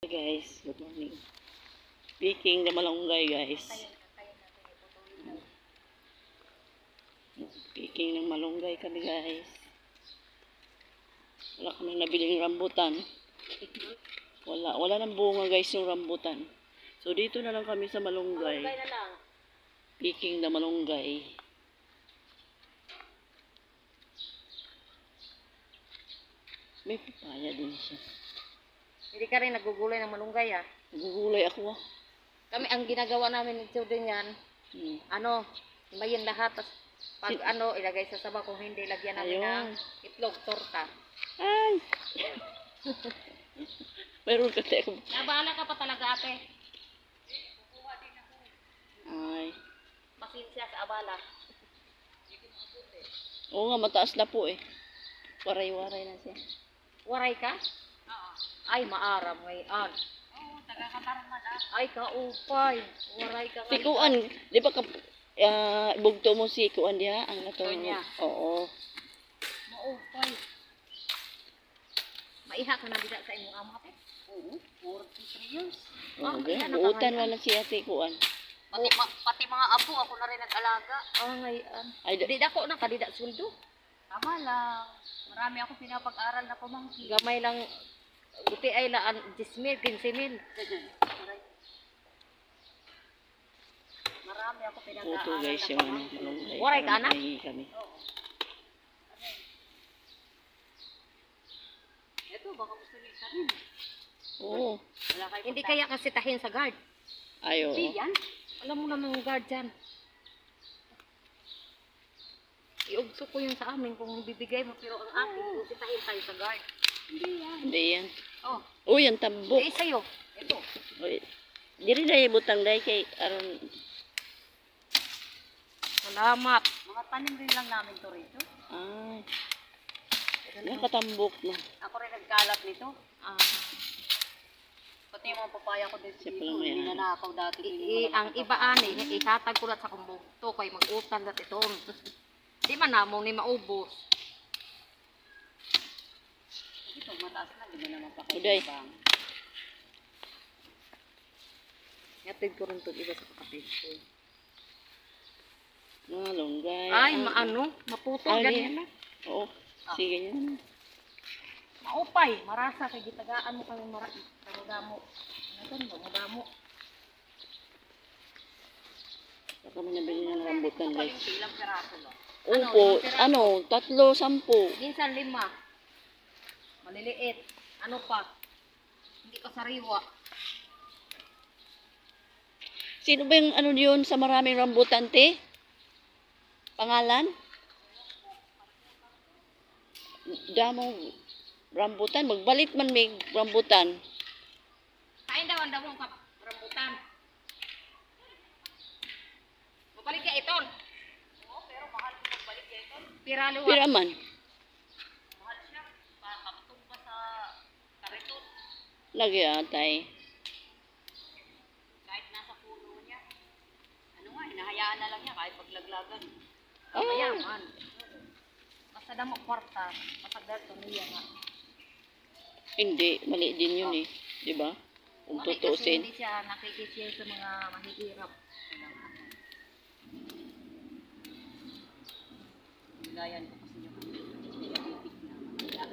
Hi guys, good morning. Speaking na malunggay guys. Speaking ng malunggay kami guys. Wala kami nabiling rambutan. Wala nang bunga guys yung rambutan. So dito na lang kami sa malunggay. Malunggay na lang. Speaking na malunggay. May papaya din siya. Hindi ka rin nagugulay ng malunggay ah. Nagugulay ako ah. Kami ang ginagawa namin nito din yan. Himayin lahat. Tas pag ilagay sa sabaw. Kung hindi, lagyan namin ng itlog, torta. Ay! Meron ka tayo. Nabahala ka pa talaga ate. Ay. Pasensya sa abala. Oo nga, mataas na po eh. Waray-waray na siya. Waray ka? Oo. Ay, maaram ngayon. Oo, taga-katarman ah. Ay, kaupay. Waray ka Si Kuan, di ba bugto mo si Kuan diha? Ang ato. Sonia. Oo. Maupay. Maiha ka na bida sa imong ama ate? Oo, 43 years. Buutan wala si Ate Kuan. Pati mga apo, ako na rin nag-alaga. Ngayon. Ay, Di ako na kadida sweldo. Tama lang. Marami ako pinapag-aral na pamangkin. Gamay lang. Buti ay laan 10,000, 15,000. Marami ako pinag-aaral. Puto guys yung malunggay. Waray ka na? Kami. Ito, baka gusto niyo isa rin. Oo. Hindi kaya kasi tahin sa guard. Ayo. Hindi yan. Alam mo naman ang guard dyan. Iugso ko yun sa amin kung bibigay mo, pero ang akin, kung sitahin tayo sa guard. Hindi yan. Hindi yan. Oh. Oh, yan tambok. Eh, sa'yo. Ito. Oy. Diri dai butang dai kay aron Salamat. Mga tanim din lang namin to rito. ay. Yan katambok na. Ako rin nagkalap nito. Pati yung mga papaya ko dito. Siya pala may Ninanakaw dati. Ang iba ani, ihatag ko lang sa kumbong. To kay mag-utang dat ito. Di man namong ni maubos. Ito, mataas na. Di ba naman pa kayo Uday. bang? Yatid ko rin ito iba sa kapatid ko. Malunggay. Ay, maputol ganyan na. Oo. Sige yan. Maupay, marasa kay gitagaan mo kami maramo. Madamo. Saka kami nabili ng rambutan guys. Ilang peraso ba? Opo, 3, 10. Minsan 5. Maliliit. Ano pa? Hindi ko sariwa. Sino ba yung yun sa maraming rambutan te? Pangalan? Damong rambutan. Magbalit man may rambutan. Kain daw ang damong rambutan. Mabalik ka iton. Oo, pero mahal ko magbalik ka iton. Piralo. Pira man. Mahal siya. Pakatong pa sa kariton. Lagi atay. Kahit nasa puno niya. Hinahayaan na lang niya kahit paglaglagan. Ah. Mayaman. Basta damo kwarta, matagal niya nga. Hindi, mali din yun eh. Di ba? Kung Kasi tutuusin. hindi siya nakikishare sa mga mahihirap. Gayan ko kasi yung diabetic na.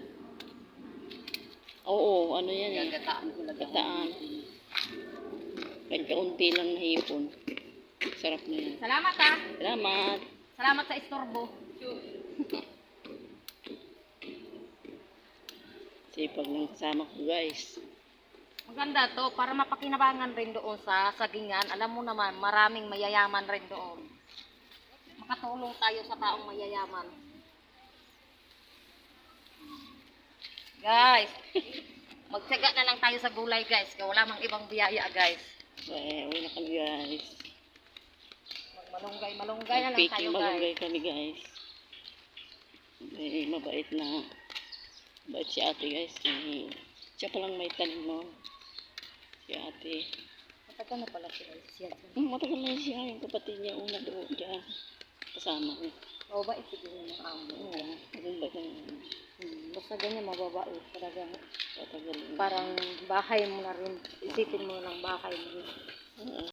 Oo, ano yan eh. Gataan ko lang. Gataan. Kahit kaunti lang na hipon. Sarap na yan. Salamat ha. Salamat. Salamat sa istorbo. Sipag ng kasama ko guys. Maganda to para mapakinabangan rin doon sa sagingan. Alam mo naman, maraming mayayaman rin doon. Makatulong tayo sa taong mayayaman. Guys, magtsaga na lang tayo sa gulay guys. Kaya wala mang ibang biyaya guys. Uwi na kami guys. Malunggay na lang tayo Picking guys. malunggay kami guys. Mabait na. Mabait si ate guys. Siya palang may tanim mo. Si ate. Matagal na pala siya. Matagal na siya. Yung kapatid niya una doon dyan. Kasama niya. O ba, siguro ng amo. Oo, ang bait ng Basta ganyan, mababait. Talagang tatagal. parang bahay mo na rin. Isipin mo ng bahay mo rin. Oo.